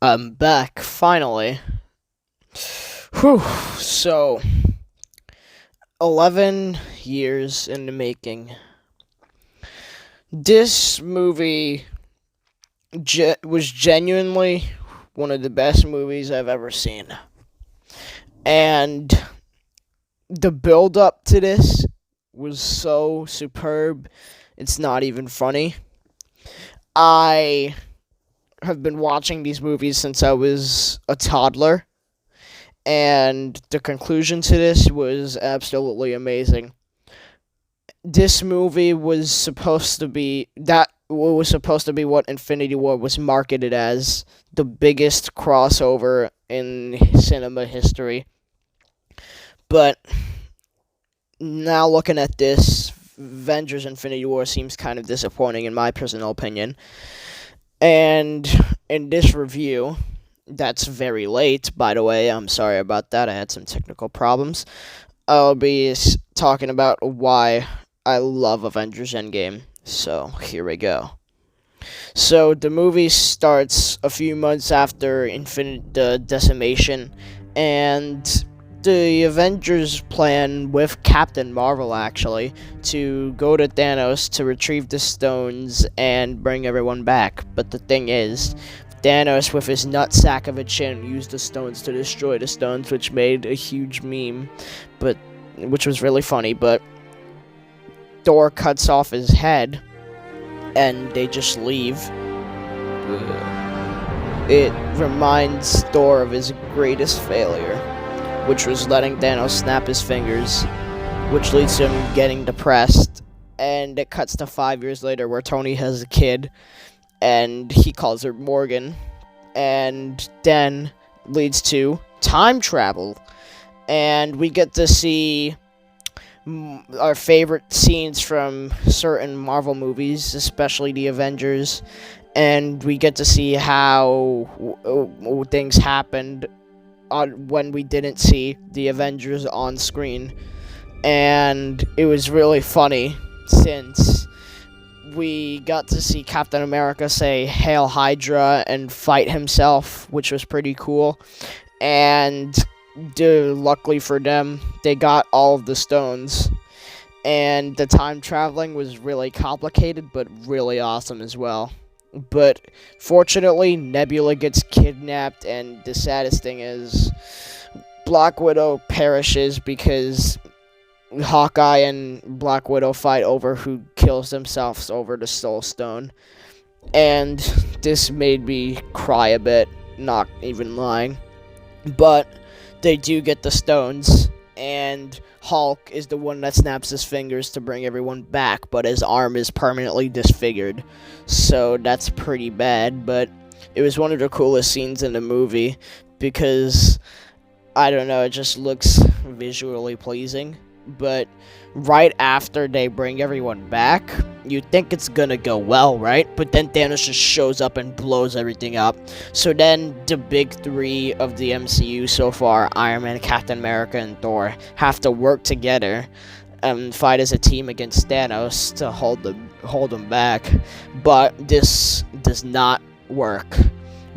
I'm back, finally. Whew, so, 11 years in the making. This movie was genuinely one of the best movies I've ever seen. And the build up to this was so superb, it's not even funny. I have been watching these movies since I was a toddler, and the conclusion to this was absolutely amazing. This movie was supposed to be what Infinity War was marketed as, the biggest crossover in cinema history. But now looking at this, Avengers Infinity War seems kind of disappointing in my personal opinion. And in this review, that's very late, by the way. I'm sorry about that. I had some technical problems. I'll be talking about why I love Avengers Endgame. So, here we go. So, the movie starts a few months after Infinite Decimation, and the Avengers plan with Captain Marvel, actually, to go to Thanos to retrieve the stones and bring everyone back. But the thing is, Thanos, with his nutsack of a chin, used the stones to destroy the stones, which made a huge meme, which was really funny. But Thor cuts off his head, and they just leave. It reminds Thor of his greatest failure, which was letting Thanos snap his fingers, which leads to him getting depressed. And it cuts to 5 years later, where Tony has a kid, and he calls her Morgan, and then leads to time travel, and we get to see our favorite scenes from certain Marvel movies, especially the Avengers, and we get to see how things happened when we didn't see the Avengers on screen. And it was really funny, since we got to see Captain America say "Hail Hydra" and fight himself, which was pretty cool. And luckily for them, they got all of the stones. And the time traveling was really complicated, but really awesome as well. But fortunately, Nebula gets kidnapped, and the saddest thing is Black Widow perishes because Hawkeye and Black Widow fight over who kills themselves over the Soul Stone. And this made me cry a bit, not even lying. But they do get the stones, and Hulk is the one that snaps his fingers to bring everyone back, but his arm is permanently disfigured. So that's pretty bad, but it was one of the coolest scenes in the movie because, I don't know, it just looks visually pleasing. But right after they bring everyone back, you think it's gonna go well, right? But then Thanos just shows up and blows everything up. So then the big three of the MCU so far, Iron Man, Captain America, and Thor, have to work together and fight as a team against Thanos to hold them back. But this does not work.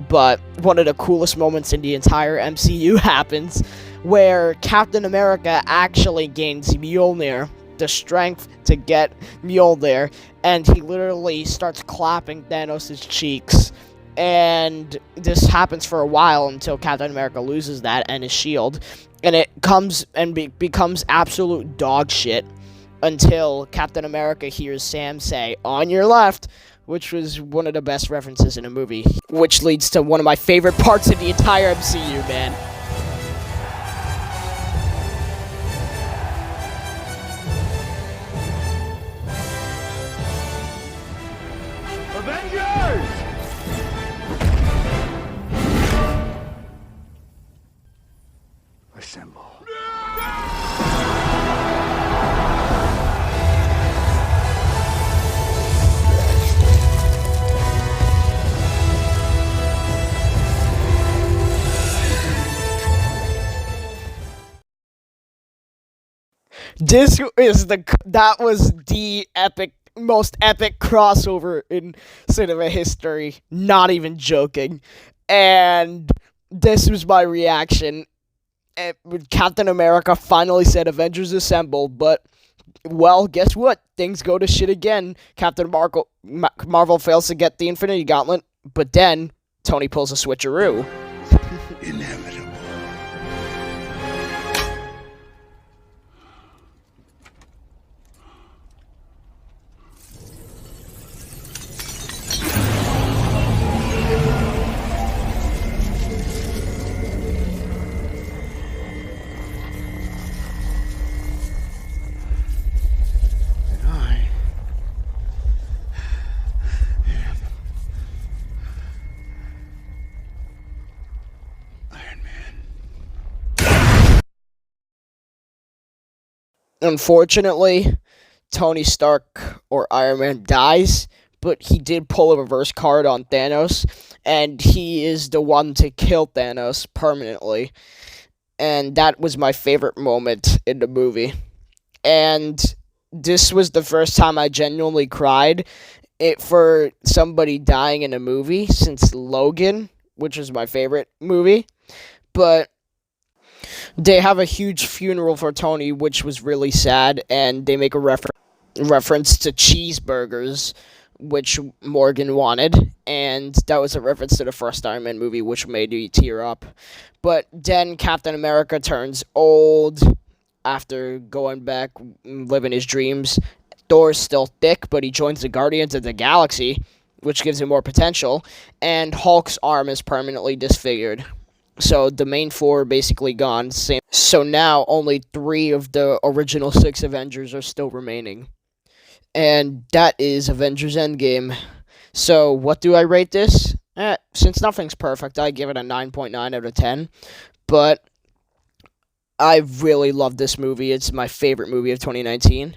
But one of the coolest moments in the entire MCU happens, where Captain America actually gains Mjolnir, the strength to get Mjolnir, and he literally starts clapping Thanos' cheeks. And this happens for a while until Captain America loses that and his shield, and it comes and becomes absolute dog shit until Captain America hears Sam say, "On your left," which was one of the best references in a movie, which leads to one of my favorite parts of the entire MCU, man. Avengers! Assemble. That was the most epic crossover in cinema history. Not even joking. And this was my reaction. Captain America finally said Avengers Assemble, but, well, guess what? Things go to shit again. Marvel fails to get the Infinity Gauntlet, but then Tony pulls a switcheroo. Inevitable. Unfortunately, Tony Stark or Iron Man dies, but he did pull a reverse card on Thanos, and he is the one to kill Thanos permanently. And that was my favorite moment in the movie. And this was the first time I genuinely cried for somebody dying in a movie since Logan, which was my favorite movie. But they have a huge funeral for Tony, which was really sad, and they make a reference to cheeseburgers, which Morgan wanted, and that was a reference to the first Iron Man movie, which made me tear up. But then Captain America turns old after going back, living his dreams. Thor's still thick, but he joins the Guardians of the Galaxy, which gives him more potential, and Hulk's arm is permanently disfigured. So the main four are basically gone. So now only 3 of the original 6 Avengers are still remaining. And that is Avengers Endgame. So what do I rate this? Since nothing's perfect, I give it a 9.9 out of 10. But I really love this movie. It's my favorite movie of 2019.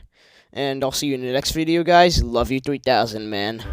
And I'll see you in the next video, guys. Love you 3000, man.